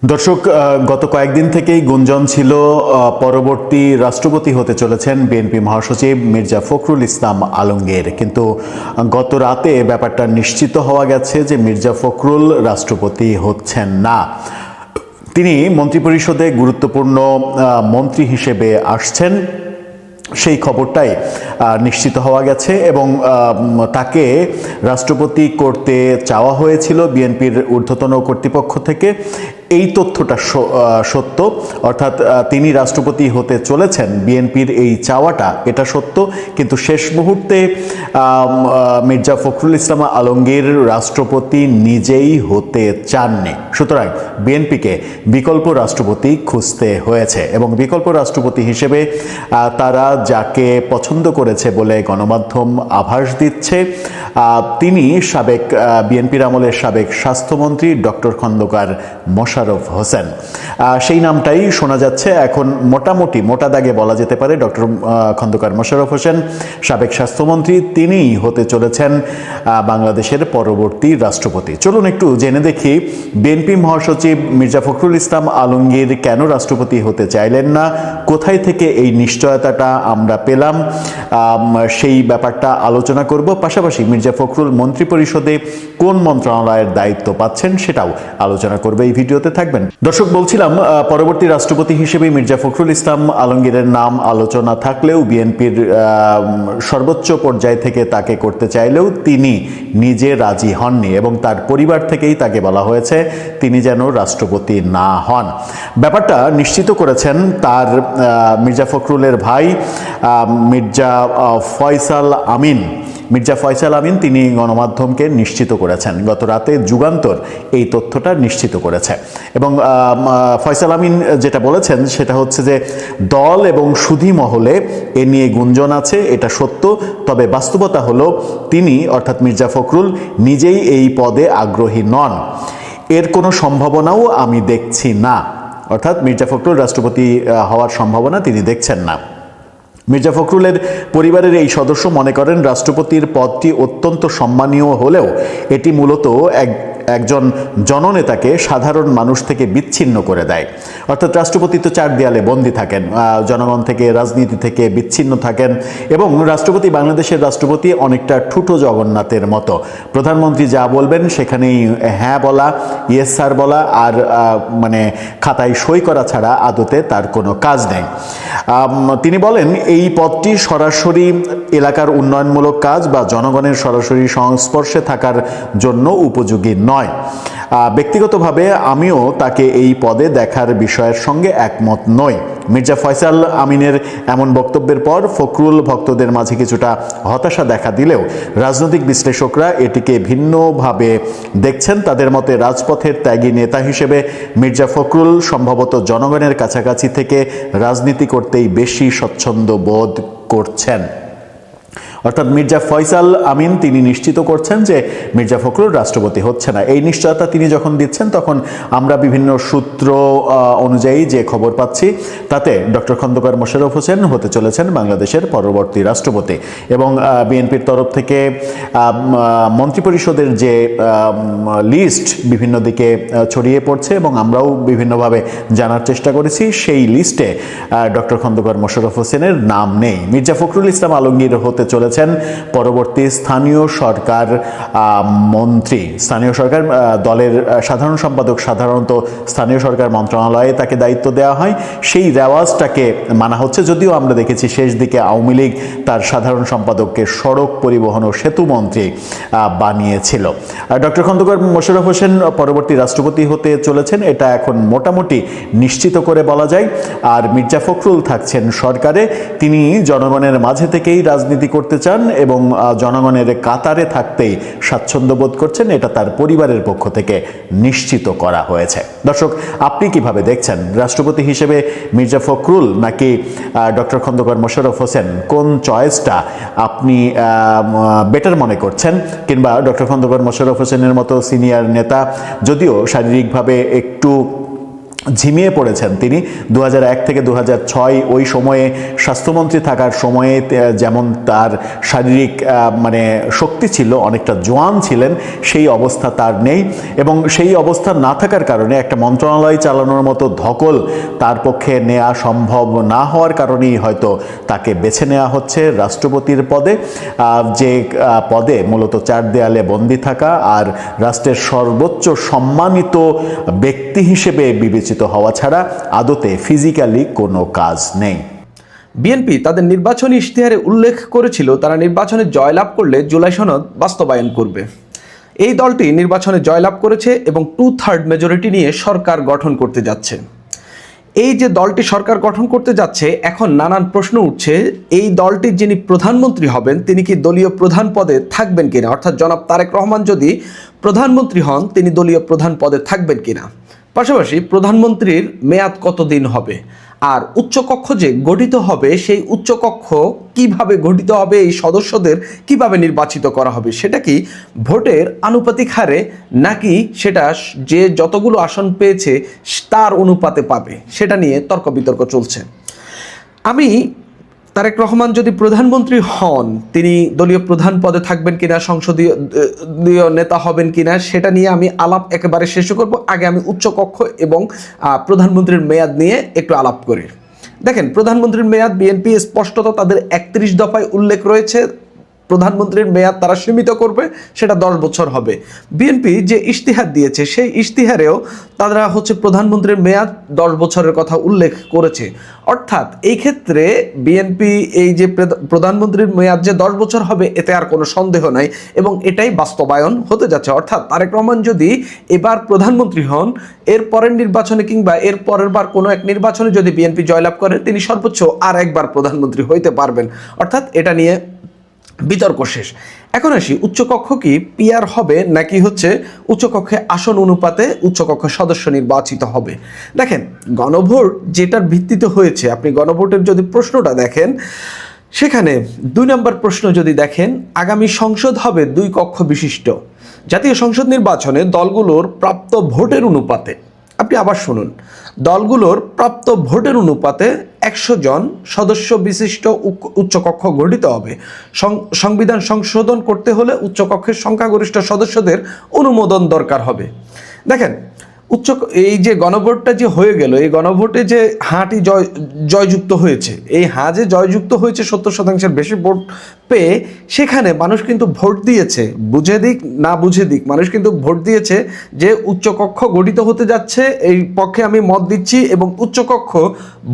দর্শক, গত কয়েকদিন থেকেই গুঞ্জন ছিল পরবর্তী রাষ্ট্রপতি হতে চলেছেন বিএনপি মহাসচিব মির্জা ফখরুল ইসলাম আলমগীর। কিন্তু গত রাতে ব্যাপারটা নিশ্চিত হওয়া গেছে যে মির্জা ফখরুল রাষ্ট্রপতি হচ্ছেন না। তিনি মন্ত্রিপরিষদে গুরুত্বপূর্ণ মন্ত্রী হিসেবে আসছেন, সেই খবরটাই নিশ্চিত হওয়া গেছে এবং তাকে রাষ্ট্রপতি করতে চাওয়া হয়েছিল বিএনপির ঊর্ধ্বতন কর্তৃপক্ষ থেকে। এই তথ্যটা সত্য, অর্থাৎ তিনি রাষ্ট্রপতি হতে চলেছেন, বিএনপির এই চাওয়াটা এটা সত্য। কিন্তু শেষ মুহূর্তে মির্জা ফখরুল ইসলাম আলমগীর রাষ্ট্রপতি নিজেই হতে চাননি। সুতরাং বিএনপিকে বিকল্প রাষ্ট্রপতি খুঁজতে হয়েছে এবং বিকল্প রাষ্ট্রপতি হিসেবে তারা যাকে পছন্দ করেছে বলে গণমাধ্যম আভাস দিচ্ছে, তিনি সাবেক বিএনপির আমলের সাবেক স্বাস্থ্যমন্ত্রী ডক্টর খন্দকার মোশাররফ হোসেন। সেই নামটাই শোনা যাচ্ছে এখন। মোটামুটি মোটা দাগে বলা যেতে পারে ডক্টর খন্দকার মোশাররফ হোসেন, সাবেক স্বাস্থ্যমন্ত্রী, তিনিই হতে চলেছেন বাংলাদেশের পরবর্তী রাষ্ট্রপতি। চলুন একটু জেনে দেখি বিএনপি মহাসচিব মির্জা ফখরুল ইসলাম আলমগীর কেন রাষ্ট্রপতি হতে চাইলেন না, কোথায় থেকে এই নিশ্চয়তাটা আমরা পেলাম, সেই ব্যাপারটা আলোচনা করব। পাশাপাশি মির্জা ফখরুল মন্ত্রিপরিষদে কোন মন্ত্রণালয়ের দায়িত্ব পাচ্ছেন সেটাও আলোচনা করবে। এই ভিডিওতে থাকবেন। দর্শক, বলছিলাম পরবর্তী রাষ্ট্রপতি হিসেবে মির্জা ফখরুল ইসলাম আলমগীরের নাম আলোচনা থাকলেও বিএনপির সর্বোচ্চ পর্যায় থেকে তাকে করতে চাইলেও তিনি নিজে রাজি হননি এবং তার পরিবার থেকেই তাকে বলা হয়েছে তিনি যেন রাষ্ট্রপতি না হন। ব্যাপারটা নিশ্চিত করেছেন তার মির্জা ফখরুলের ভাই মির্জা ফয়সাল আমিন। মির্জা ফয়সাল আমিন তিনি গণমাধ্যমকে নিশ্চিত করেছেন। গত রাতে যুগান্তর এই তথ্যটা নিশ্চিত করেছে এবং ফয়সাল আমিন যেটা বলেছেন সেটা হচ্ছে যে দল এবং সুধী মহলে এ নিয়ে গুঞ্জন আছে, এটা সত্য। তবে বাস্তবতা হলো তিনি অর্থাৎ মির্জা ফখরুল নিজেই এই পদে আগ্রহী নন, এর কোনো সম্ভাবনাও আমি দেখছি না। অর্থাৎ মির্জা ফখরুল রাষ্ট্রপতি হওয়ার সম্ভাবনা তিনি দেখছেন না। মির্জা ফখরুলের পরিবারের এই সদস্য মনে করেন রাষ্ট্রপতির পদটি অত্যন্ত সম্মানীয় হলেও এটি মূলত একজন জননেতাকে সাধারণ মানুষ থেকে বিচ্ছিন্ন করে দেয়। অর্থাৎ রাষ্ট্রপতি তো চার দেয়ালে বন্দী থাকেন, জনগণ থেকে, রাজনীতি থেকে বিচ্ছিন্ন থাকেন এবং রাষ্ট্রপতি, বাংলাদেশের রাষ্ট্রপতি অনেকটা ঠুটো জগন্নাথের মতো। প্রধানমন্ত্রী যা বলবেন সেখানেই হ্যাঁ বলা, ইয়েস স্যার বলা, আর মানে খাতায় সই করা ছাড়া আদতে তার কোনো কাজ নেই। তিনি বলেন এই পদটি সরাসরি এলাকার উন্নয়নমূলক কাজ বা জনগণের সরাসরি সংস্পর্শে থাকার জন্য উপযোগী নয়। ব্যক্তিগতভাবে আমিও তাকে এই পদে দেখার বিষয়ের সঙ্গে একমত নই। মির্জা ফয়সাল আমিনের এমন বক্তব্যের পর ফখরুল ভক্তদের মাঝে কিছুটা হতাশা দেখা দিলেও রাজনৈতিক বিশ্লেষকরা এটিকে ভিন্নভাবে দেখছেন। তাদের মতে রাজপথের ত্যাগী নেতা হিসেবে মির্জা ফখরুল সম্ভবত জনগণের কাছাকাছি থেকে রাজনীতি করতেই বেশি স্বচ্ছন্দ বোধ করছেন। অর্থাৎ মির্জা ফয়সাল আমিন তিনি নিশ্চিত করছেন যে মির্জা ফখরুল রাষ্ট্রপতি হচ্ছে না। এই নিশ্চয়তা তিনি যখন দিচ্ছেন তখন আমরা বিভিন্ন সূত্র অনুযায়ী যে খবর পাচ্ছি তাতে ডক্টর খন্দকার মোশাররফ হোসেন হতে চলেছেন বাংলাদেশের পরবর্তী রাষ্ট্রপতি এবং বিএনপির তরফ থেকে মন্ত্রিপরিষদের যে লিস্ট বিভিন্ন দিকে ছড়িয়ে পড়ছে এবং আমরাও বিভিন্নভাবে জানার চেষ্টা করেছি, সেই লিস্টে ডক্টর খন্দকার মোশাররফ হোসেনের নাম নেই। মির্জা ফখরুল ইসলাম আলমগীর হতে চলেছেন পরবর্তী স্থানীয় সরকার মন্ত্রী। স্থানীয় সরকার দলের সাধারণ সম্পাদক সাধারণত স্থানীয় সরকার মন্ত্রণালয়ে তাকে দায়িত্ব দেওয়া হয়, সেই রেওয়াজটাকে মানা হচ্ছে। যদিও আমরা দেখেছি শেষ দিকে আওয়ামী লীগ তার সাধারণ সম্পাদককে সড়ক পরিবহন ও সেতু মন্ত্রী বানিয়েছিল। ডক্টর খন্দকার মোশাররফ হোসেন পরবর্তী রাষ্ট্রপতি হতে চলেছেন, এটা এখন মোটামুটি নিশ্চিত করে বলা যায়। আর মির্জা ফখরুল থাকছেন সরকারে, তিনি জনগণের মাঝে থেকেই রাজনীতি করতে চান এবং জনগণের কাতারে থাকতেই স্বাচ্ছন্দ্য বোধ করছেন, এটা তার পরিবারের পক্ষ থেকে নিশ্চিত করা হয়েছে। দর্শক, আপনি কিভাবে দেখছেন রাষ্ট্রপতি হিসেবে মির্জা ফখরুল নাকি ডক্টর খন্দকার মোশাররফ হোসেন, কোন চয়েসটা আপনি বেটার মনে করছেন? কিংবা ডক্টর খন্দকার মোশাররফ হোসেনের মতো সিনিয়র নেতা যদিও শারীরিকভাবে একটু ঝিমিয়ে পড়েছেন তিনি। 2001 থেকে 2006 ওই সময়ে স্বাস্থ্যমন্ত্রী থাকার সময়ে যেমন তার শারীরিক মানে শক্তি ছিল, অনেকটা জোয়ান ছিলেন, সেই অবস্থা তার নেই। এবং সেই অবস্থা না থাকার কারণে একটা মন্ত্রণালয় চালানোর মতো ধকল তার পক্ষে নেওয়া সম্ভব না হওয়ার কারণেই হয়তো তাকে বেছে নেওয়া হচ্ছে রাষ্ট্রপতির পদে, যে পদে মূলত চার দেয়ালে বন্দী থাকা আর রাষ্ট্রের সর্বোচ্চ সম্মানিত ব্যক্তি হিসেবে বিবেচিত হওয়া ছাড়া আদতে ফিজিক্যালি কোনো কাজ নেই। বিএনপি তাদের নির্বাচনী ইশতেহারে উল্লেখ করেছিল তারা নির্বাচনে জয়লাভ করলে জুলাই সনদ বাস্তবায়ন করবে। এই দলটি নির্বাচনে জয়লাভ করেছে এবং 2/3 মেজরিটি নিয়ে সরকার গঠন করতে যাচ্ছে। এই যে দলটি সরকার গঠন করতে যাচ্ছে, এখন নানান প্রশ্ন উঠছে, এই দলটির যিনি প্রধানমন্ত্রী হবেন তিনি কি দলীয় প্রধান পদে থাকবেন কিনা, অর্থাৎ জনাব তারেক রহমান যদি প্রধানমন্ত্রী হন তিনি দলীয় প্রধান পদে থাকবেন কিনা। পাশাপাশি প্রধানমন্ত্রীর মেয়াদ কতদিন হবে, আর উচ্চকক্ষ যে গঠিত হবে সেই উচ্চকক্ষ কিভাবে গঠিত হবে, এই সদস্যদের কিভাবে নির্বাচিত করা হবে, সেটা কি ভোটের আনুপাতিক হারে নাকি সেটা যে যতগুলো আসন পেয়েছে তার অনুপাতে পাবে, সেটা নিয়ে তর্ক বিতর্ক চলছে। আমি তারেক রহমান যদি প্রধানমন্ত্রী হন তিনি দলীয় প্রধান পদে থাকবেন কিনা, সংসদীয় নেতা হবেন কিনা, সেটা নিয়ে আমি আলাপ একেবারে শেষ করব। আগে আমি উচ্চকক্ষ এবং প্রধানমন্ত্রীর মেয়াদ নিয়ে একটু আলাপ করি। দেখেন, প্রধানমন্ত্রীর মেয়াদ বিএনপি স্পষ্টত তাদের 31 দফায় উল্লেখ রয়েছে প্রধানমন্ত্রীর মেয়াদ তারা সীমিত করবে, সেটা 10 বছর হবে। বিএনপি যে ইশতিহার দিয়েছে সেই ইশতিহারেও তারা প্রধানমন্ত্রীর মেয়াদ 10 বছরের কথা উল্লেখ করেছে। অর্থাৎ এই ক্ষেত্রে বিএনপি এই যে প্রধানমন্ত্রীর মেয়াদ যে 10 বছর হবে এতে আর কোনো সন্দেহ নাই এবং এটাই বাস্তবায়ন হতে যাচ্ছে। অর্থাৎ তারেক রহমান যদি এবার প্রধানমন্ত্রী হন, এর পরের নির্বাচনে কিংবা এর পরের বার কোনো এক নির্বাচনে যদি বিএনপি জয়লাভ করে তিনি সর্বোচ্চ আর একবার প্রধানমন্ত্রী হইতে পারবেন। অর্থাৎ এটা নিয়ে বিতর্ক শেষ। এখন আসি, উচ্চকক্ষ কি পিআর হবে নাকি উচ্চকক্ষে আসন অনুপাতে উচ্চকক্ষ সদস্য নির্বাচিত হবে। দেখেন, গণভোট যেটার ভিত্তিতে হয়েছে, আপনি গণভোটের যদি প্রশ্নটা দেখেন সেখানে 2 নম্বর প্রশ্ন যদি দেখেন, আগামী সংসদ হবে 2 কক্ষ বিশিষ্ট। জাতীয় সংসদ নির্বাচনে দলগুলোর প্রাপ্ত ভোটের অনুপাতে, আপনি আবার শুনুন, দলগুলোর প্রাপ্ত ভোটের অনুপাতে 100 জন সদস্য বিশিষ্ট উচ্চকক্ষ গঠিত হবে। সংবিধান সংশোধন করতে হলে উচ্চকক্ষের সংখ্যাগরিষ্ঠ সদস্যদের অনুমোদন দরকার হবে। দেখেন, এই যে গণভোটটা যে হয়ে গেল, এই গণভোটে যে হাঁটি জয়যুক্ত হয়েছে, এই হাঁ যে জয়যুক্ত হয়েছে 70% বেশি ভোট পেয়ে, সেখানে মানুষ কিন্তু ভোট দিয়েছে, বুঝে দিক না বুঝে দিক, মানুষ কিন্তু ভোট দিয়েছে যে উচ্চকক্ষ গঠিত হতে যাচ্ছে, এই পক্ষে আমি মত দিচ্ছি এবং উচ্চকক্ষ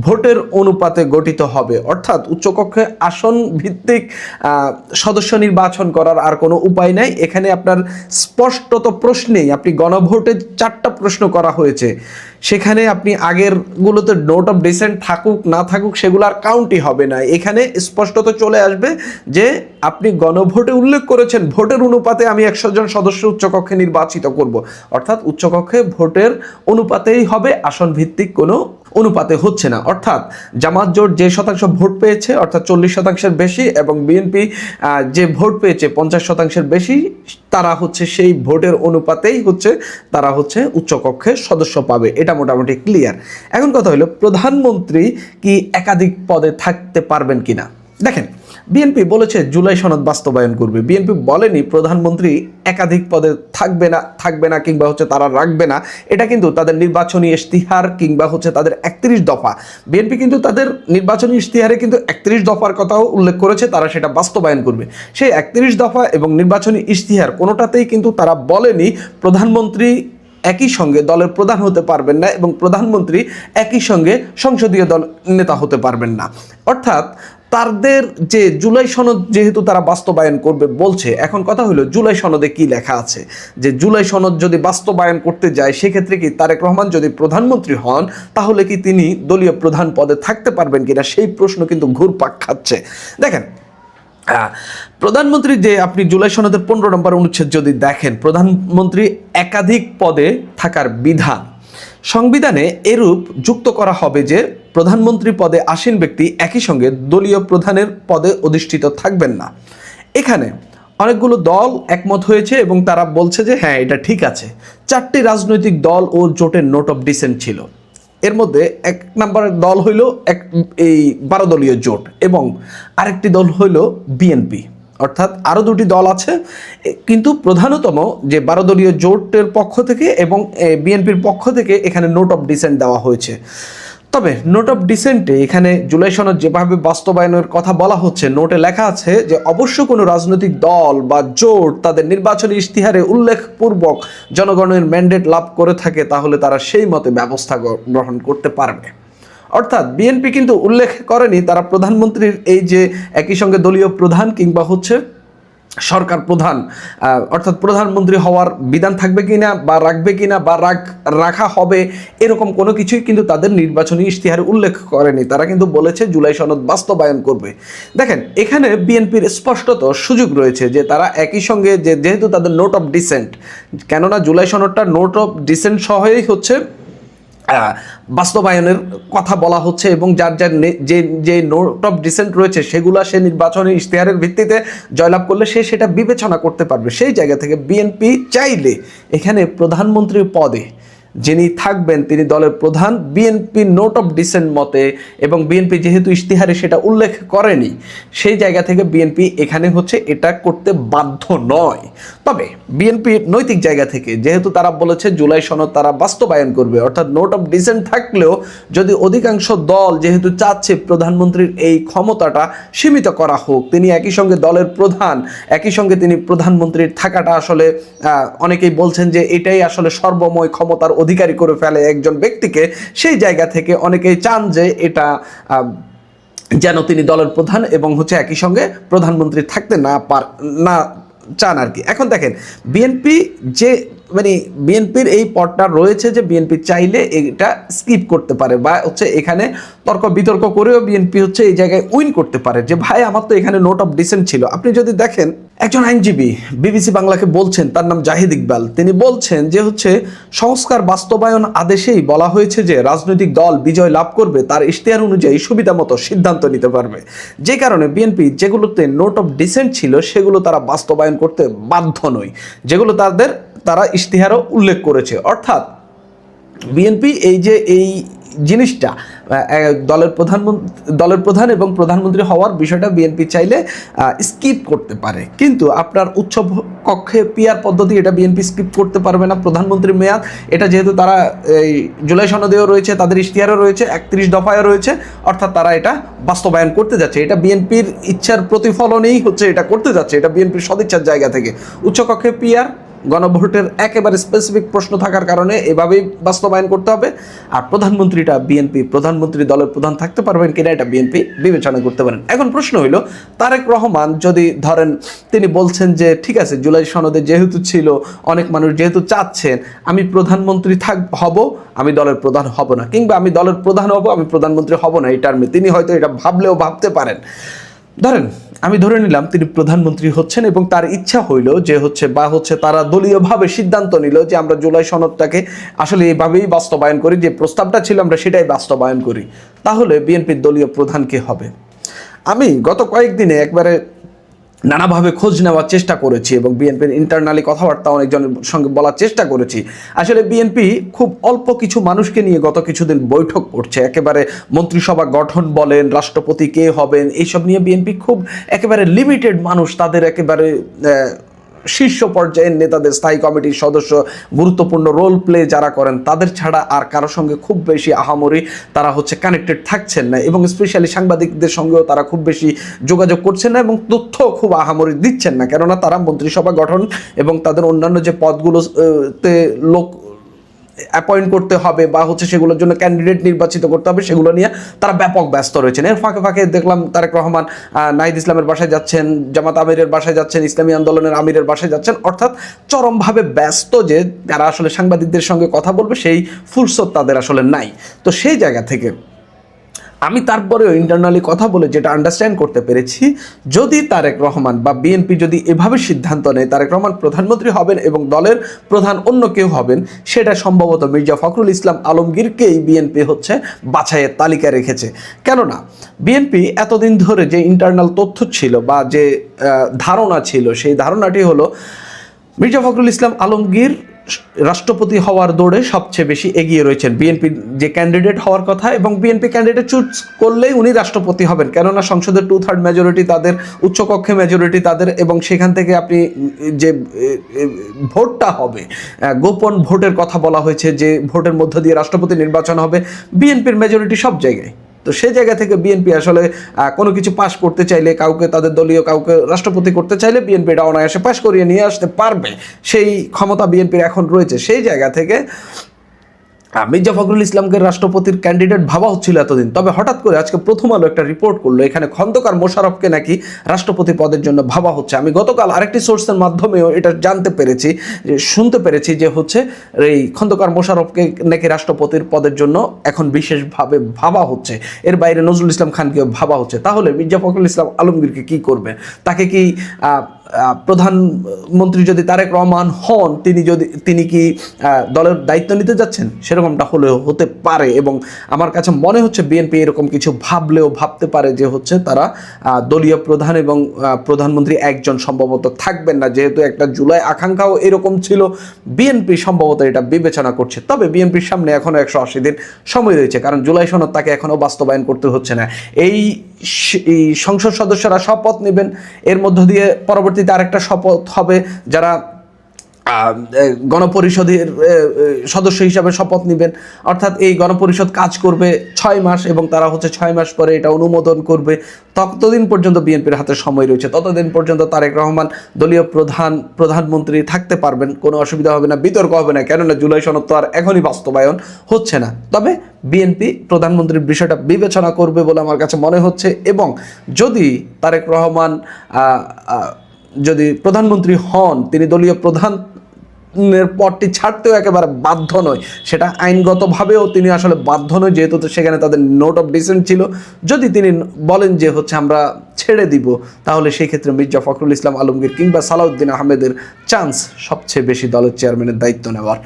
ভোটের অনুপাতে গঠিত হবে। অর্থাৎ উচ্চকক্ষে আসন ভিত্তিক সদস্য নির্বাচন করার আর কোনো উপায় নাই। এখানে আপনার স্পষ্টত প্রশ্নেই, আপনি গণভোটে 4টা প্রশ্ন করা হয়েছে, সেখানে আপনি আগের গুলোতে নোট অফ ডিসেন্ট থাকুক না থাকুক সেগুলো আর কাউন্টই হবে না। এখানে স্পষ্টত চলে আসবে যে আপনি গণভোটে উল্লেখ করেছেন ভোটের অনুপাতে আমি 100 জন সদস্য উচ্চকক্ষে নির্বাচিত করব। অর্থাৎ উচ্চকক্ষে ভোটের অনুপাতেই হবে, আসন ভিত্তিক কোনো অনুপাতে হচ্ছে না। অর্থাৎ জামাত জোট যে শতাংশ ভোট পেয়েছে অর্থাৎ 40%-এর বেশি এবং বিএনপি যে ভোট পেয়েছে 50%-এর বেশি, তারা সেই ভোটের অনুপাতেই তারা উচ্চকক্ষে সদস্য পাবে। এটা মোটামুটি ক্লিয়ার। এখন কথা হলো, প্রধানমন্ত্রী কি একাধিক পদে থাকতে পারবেন কিনা। দেখেন, বিএনপি বলেছে জুলাই সনদ বাস্তবায়ন করবে, বিএনপি বলেনি প্রধানমন্ত্রী একাধিক পদে থাকবে না কিংবা তারা রাখবে না। এটা কিন্তু তাদের নির্বাচনী ইশতিহার কিংবা তাদের 31 দফা, বিএনপি কিন্তু তাদের নির্বাচনী ইশতিহারে কিন্তু 31 দফার কথাও উল্লেখ করেছে, তারা সেটা বাস্তবায়ন করবে। সেই 31 দফা এবং নির্বাচনী ইশতিহার কোনোটাতেই কিন্তু তারা বলেনি প্রধানমন্ত্রী একই সঙ্গে দলের প্রধান হতে পারবেন না এবং প্রধানমন্ত্রী একই সঙ্গে সংসদীয় দল নেতা হতে পারবেন না। অর্থাৎ তাদের যে জুলাই সনদ যেহেতু তারা বাস্তবায়ন করবে বলছে, এখন কথা হলো জুলাই সনদে কি লেখা আছে, যে জুলাই সনদ যদি বাস্তবায়ন করতে যায় সেক্ষেত্রে কি তারেক রহমান যদি প্রধানমন্ত্রী হন তাহলে কি তিনি দলীয় প্রধান পদে থাকতে পারবেন কিনা, সেই প্রশ্ন কিন্তু ঘুরপাক খাচ্ছে। দেখেন, প্রধানমন্ত্রী যে আপনি জুলাই সনদের 15 নম্বর অনুচ্ছেদ যদি দেখেন, প্রধানমন্ত্রী একাধিক পদে থাকার বিধান, সংবিধানে এরূপ যুক্ত করা হবে যে প্রধানমন্ত্রী পদে আসীন ব্যক্তি একই সঙ্গে দলীয় প্রধানের পদে অধিষ্ঠিত থাকবেন না। এখানে অনেকগুলো দল একমত হয়েছে এবং তারা বলছে যে হ্যাঁ, এটা ঠিক আছে। 4টি রাজনৈতিক দল ও জোটের নোট অফ ডিসেন্ট ছিল। এর মধ্যে এক নম্বরের দল হইল এই 12 দলীয় জোট এবং আরেকটি দল হইল বিএনপি, অর্থাৎ আরও দুটি দল আছে, কিন্তু প্রধানতম যে 12 দলীয় জোটের পক্ষ থেকে এবং বিএনপির পক্ষ থেকে এখানে নোট অফ ডিসেন্ট দেওয়া হয়েছে। তবে নোট অফ ডিসেন্টে এখানে জুলাই সনদ যেভাবে বাস্তবায়নের কথা বলা হচ্ছে, নোটে লেখা আছে যে অবশ্য কোনো রাজনৈতিক দল বা জোট তাদের নির্বাচনী ইশতেহারে উল্লেখপূর্বক জনগণের ম্যান্ডেট লাভ করে থাকে তাহলে তারা সেই মতে ব্যবস্থা গ্রহণ করতে পারবে। অর্থাৎ বিএনপি কিন্তু উল্লেখ করেনি তারা প্রধানমন্ত্রীর এই যে একই সঙ্গে দলীয় প্রধান কিংবা হচ্ছে সরকার প্রধান অর্থাৎ প্রধানমন্ত্রী হওয়ার বিধান থাকবে কিনা বা রাখবে কিনা বা রাখা হবে, এরকম কোনো কিছুই কিন্তু তাদের নির্বাচনী ইশতেহারে উল্লেখ করেনি। তারা কিন্তু বলেছে জুলাই সনদ বাস্তবায়ন করবে। দেখেন এখানে বিএনপির স্পষ্টত সুযোগ রয়েছে যে তারা একই সঙ্গে যেহেতু তাদের নোট অফ ডিসেন্ট, কেননা জুলাই সনদটা নোট অফ ডিসেন্ট সহই হচ্ছে বাস্তবায়নের কথা বলা হচ্ছে এবং যার যার যে নোট অফ ডিসেন্ট রয়েছে সেগুলো সে নির্বাচনী ইশতেহারের ভিত্তিতে জয়লাভ করলে সে সেটা বিবেচনা করতে পারবে। সেই জায়গা থেকে বিএনপি চাইলে এখানে প্রধানমন্ত্রীর পদে যিনি থাকবেন তিনি দলের প্রধান, বিএনপি নোট অফ ডিসেন্ট মতে এবং বিএনপি যেহেতু ইশতেহারে সেটা উল্লেখ করেনি সেই জায়গা থেকে বিএনপি এখানে হচ্ছে এটা করতে বাধ্য নয়। তবে বিএনপির নৈতিক জায়গা থেকে যেহেতু তারা বলেছে জুলাই সনদ তারা বাস্তবায়ন করবে, অর্থাৎ নোট অফ ডিসেন্ট থাকলেও যদি অধিকাংশ দল যেহেতু চাচ্ছে প্রধানমন্ত্রীর এই ক্ষমতাটা সীমিত করা হোক, তিনি একই সঙ্গে দলের প্রধান, একই সঙ্গে তিনি প্রধানমন্ত্রীর থাকাটা আসলে অনেকেই বলছেন যে এটাই আসলে সর্বময় ক্ষমতার অধিকারী করে ফেলে একজন ব্যক্তিকে, সেই জায়গা থেকে অনেকেই চান যে এটা যেন তিনি দলের প্রধান এবং হচ্ছে একই সঙ্গে প্রধানমন্ত্রী থাকতে না চান আর কি। এখন দেখেন বিএনপি যে বিএনপির এই পথটা রয়েছে যে বিএনপি চাইলে এটা স্কিপ করতে পারে বা হচ্ছে এখানে তর্ক বিতর্ক করেও বিএনপি হচ্ছে এই জায়গায় উইন করতে পারে যে ভাই আমার তো এখানে নোট অফ ডিসেন্ট ছিল। আপনি যদি দেখেন একজন আইনজীবী বিবিসি বাংলাকে বলছেন, তার নাম জাহিদ ইকবাল, তিনি বলছেন যে হচ্ছে সংস্কার বাস্তবায়ন আদেশেই বলা হয়েছে যে রাজনৈতিক দল বিজয় লাভ করবে তার ইশতেহার অনুযায়ী সুবিধা মতো সিদ্ধান্ত নিতে পারবে, যে কারণে বিএনপি যেগুলোতে নোট অফ ডিসেন্ট ছিল সেগুলো তারা বাস্তবায়ন করতে বাধ্য নয়, যেগুলো তারা ইশতেহারও উল্লেখ করেছে। অর্থাৎ বিএনপি এই যে এই জিনিসটা দলের প্রধান এবং প্রধানমন্ত্রী হওয়ার বিষয়টা বিএনপি চাইলে স্কিপ করতে পারে, কিন্তু আপনার উচ্চ কক্ষে পিআর পদ্ধতি এটা বিএনপি স্কিপ করতে পারবে না। প্রধানমন্ত্রীর মেয়াদ এটা যেহেতু তারা এই জুলাই সনদেও রয়েছে, তাদের ইশতেহারও রয়েছে, 31 দফায়ও রয়েছে, অর্থাৎ তারা এটা বাস্তবায়ন করতে যাচ্ছে। এটা বিএনপির ইচ্ছার প্রতিফলনেই হচ্ছে এটা করতে যাচ্ছে, এটা বিএনপির সদিচ্ছার জায়গা থেকে। উচ্চকক্ষে পিআর গণভোটের একেবারে স্পেসিফিক প্রশ্ন থাকার কারণে এভাবেই বাস্তবায়ন করতে হবে। আর প্রধানমন্ত্রীটা বিএনপি, প্রধানমন্ত্রী দলের প্রধান থাকতে পারবেন কিনা এটা বিএনপি বিবেচনা করতে পারেন। এখন প্রশ্ন হইল তারেক রহমান যদি ধরেন তিনি বলছেন যে ঠিক আছে জুলাই সনদে যেহেতু ছিল, অনেক মানুষ যেহেতু চাচ্ছেন আমি প্রধানমন্ত্রী হব, আমি দলের প্রধান হব না, কিংবা আমি দলের প্রধান হব আমি প্রধানমন্ত্রী হব না, এই টার্মে তিনি হয়তো এটা ভাবলেও ভাবতে পারেন। ধরেন আমি ধরে নিলাম তিনি প্রধানমন্ত্রী হচ্ছেন এবং তার ইচ্ছা হইল যে হচ্ছে তারা দলীয়ভাবে সিদ্ধান্ত নিল যে আমরা জুলাই সনদটাকে আসলে এইভাবেই বাস্তবায়ন করি, যে প্রস্তাবটা ছিল আমরা সেটাই বাস্তবায়ন করি, তাহলে বিএনপির দলীয় প্রধান কে হবে? আমি গত কয়েকদিনে একবারে নানাভাবে খোঁজ নেওয়ার চেষ্টা করেছি এবং বিএনপির ইন্টারনালি কথাবার্তা অনেকজনের সঙ্গে বলার চেষ্টা করেছি। আসলে বিএনপি খুব অল্প কিছু মানুষকে নিয়ে গত কিছুদিন বৈঠক করছে, একেবারে মন্ত্রিসভা গঠন বলেন, রাষ্ট্রপতি কে হবেন, এইসব নিয়ে বিএনপি খুব একেবারে লিমিটেড মানুষ, তাদের একেবারে শীর্ষ পর্যায়ের নেতাদের, স্থায়ী কমিটির সদস্য, গুরুত্বপূর্ণ রোল প্লে যারা করেন তাদের ছাড়া আর কারোর সঙ্গে খুব বেশি আহামরি তারা হচ্ছে কানেক্টেড থাকছেন না এবং স্পেশালি সাংবাদিকদের সঙ্গেও তারা খুব বেশি যোগাযোগ করছেন না এবং তথ্য খুব আহামরি দিচ্ছেন না, কেননা তারা মন্ত্রিসভা গঠন এবং তাদের অন্যান্য যে পদগুলোতে লোক অ্যাপয়েন্ট করতে হবে বা হচ্ছে সেগুলোর জন্য ক্যান্ডিডেট নির্বাচিত করতে হবে সেগুলো নিয়ে তারা ব্যাপক ব্যস্ত রয়েছেন। এর ফাঁকে ফাঁকে দেখলাম তারেক রহমান নাহিদ ইসলামের বাসায় যাচ্ছেন, জামাত আমিরের বাসায় যাচ্ছেন, ইসলামী আন্দোলনের আমিরের বাসায় যাচ্ছেন, অর্থাৎ চরমভাবে ব্যস্ত যে তারা আসলে সাংবাদিকদের সঙ্গে কথা বলবে সেই ফুরসত তাদের আসলে নাই। তো সেই জায়গা থেকে আমি তারপরেও ইন্টারনালি কথা বলে যেটা আন্ডারস্ট্যান্ড করতে পেরেছি, যদি তারেক রহমান বা বিএনপি যদি এভাবে সিদ্ধান্ত নেয় তারেক রহমান প্রধানমন্ত্রী হবেন এবং দলের প্রধান অন্য কেউ হবেন, সেটা সম্ভবত মির্জা ফখরুল ইসলাম আলমগীরকেই বিএনপি হচ্ছে বাছাইয়ের তালিকা রেখেছে। কেননা বিএনপি এতদিন ধরে যে ইন্টারনাল তথ্য ছিল বা যে ধারণা ছিল সেই ধারণাটি হলো মির্জা ফখরুল ইসলাম আলমগীর রাষ্ট্রপতি হওয়ার দৌড়ে সবচেয়ে বেশি এগিয়ে রয়েছেন। বিএনপি যে ক্যান্ডিডেট হওয়ার কথা এবং বিএনপি ক্যান্ডিডেট চুজ করলেই উনি রাষ্ট্রপতি হবেন, কেননা সংসদের 2/3 মেজরিটি তাদের, উচ্চকক্ষে মেজরিটি তাদের, এবং সেখান থেকে আপনি যে ভোটটা হবে, গোপন ভোটের কথা বলা হয়েছে, যে ভোটের মধ্য দিয়ে রাষ্ট্রপতি নির্বাচন হবে, বিএনপির মেজরিটি সব জায়গায়। তো সেই জায়গা থেকে বিএনপি আসলে কোনো কিছু পাশ করতে চাইলে, কাউকে তাদের দলীয় কাউকে রাষ্ট্রপতি করতে চাইলে বিএনপি এটা অনায়াসে পাশ করিয়ে নিয়ে আসতে পারবে, সেই ক্ষমতা বিএনপির এখন রয়েছে। সেই জায়গা থেকে মির্জা ফখরুল ইসলামকে রাষ্ট্রপতির ক্যান্ডিডেট ভাবা হচ্ছিল এতদিন, তবে হঠাৎ করে আজকে প্রথম আলো একটা রিপোর্ট করলো এখানে খন্দকার মোশাররফকে নাকি রাষ্ট্রপতি পদের জন্য ভাবা হচ্ছে। আমি গতকাল আরেকটি সোর্সের মাধ্যমেও এটা জানতে পেরেছি, যে শুনতে পেরেছি যে হচ্ছে এই খন্দকার মোশাররফকে নাকি রাষ্ট্রপতির পদের জন্য এখন বিশেষভাবে ভাবা হচ্ছে। এর বাইরে নজরুল ইসলাম খানকেও ভাবা হচ্ছে। তাহলে মির্জা ফখরুল ইসলাম আলমগীরকে কি করবে? তাকে কি প্রধানমন্ত্রী যদি তারেক রহমান হন, তিনি কি দলের দায়িত্ব নিতে যাচ্ছেন? সেরকমটা হলেও হতে পারে, এবং আমার কাছে মনে হচ্ছে বিএনপি এরকম কিছু ভাবলেও ভাবতে পারে যে হচ্ছে তারা দলীয় প্রধান এবং প্রধানমন্ত্রী একজন সম্ভবত থাকবেন না, যেহেতু একটা জুলাই আকাঙ্ক্ষাও এরকম ছিল। বিএনপি সম্ভবত এটা বিবেচনা করছে। তবে বিএনপির সামনে এখনও 180 দিন সময় রয়েছে, কারণ জুলাই সনদ তাকে এখনও বাস্তবায়ন করতে হচ্ছে না। এই সংসদ সদস্যরা শপথ নেবেন, এর মধ্য দিয়ে পরবর্তীতে আরেকটা শপথ হবে, যারা গণপরিষদের সদস্য হিসাবে শপথ নেবেন। অর্থাৎ এই গণপরিষদ কাজ করবে 6 মাস, এবং তারা হচ্ছে 6 মাস পরে এটা অনুমোদন করবে। ততদিন পর্যন্ত বিএনপির হাতে সময় রয়েছে। ততদিন পর্যন্ত তারেক রহমান দলীয় প্রধানমন্ত্রী থাকতে পারবেন, কোনো অসুবিধা হবে না, বিতর্ক হবে না, কেননা জুলাই সনদ তো আর এখনই বাস্তবায়ন হচ্ছে না। তবে বিএনপি প্রধানমন্ত্রীর বিষয়টা বিবেচনা করবে বলে আমার কাছে মনে হচ্ছে, এবং যদি তারেক রহমান যদি প্রধানমন্ত্রী হন, তিনি দলীয় প্রধানের পদটি ছাড়তেও একেবারে বাধ্য নয়, সেটা আইনগতভাবেও তিনি আসলে বাধ্য নয়, যেহেতু সেখানে তাদের নোট অফ ডিসেন্ট ছিল। যদি তিনি বলেন যে হচ্ছে আমরা ছেড়ে দিব, তাহলে সেই ক্ষেত্রে মির্জা ফখরুল ইসলাম আলমগীর কিংবা সালাউদ্দিন আহমেদের চান্স সবচেয়ে বেশি দলের চেয়ারম্যানের দায়িত্ব নেওয়ার।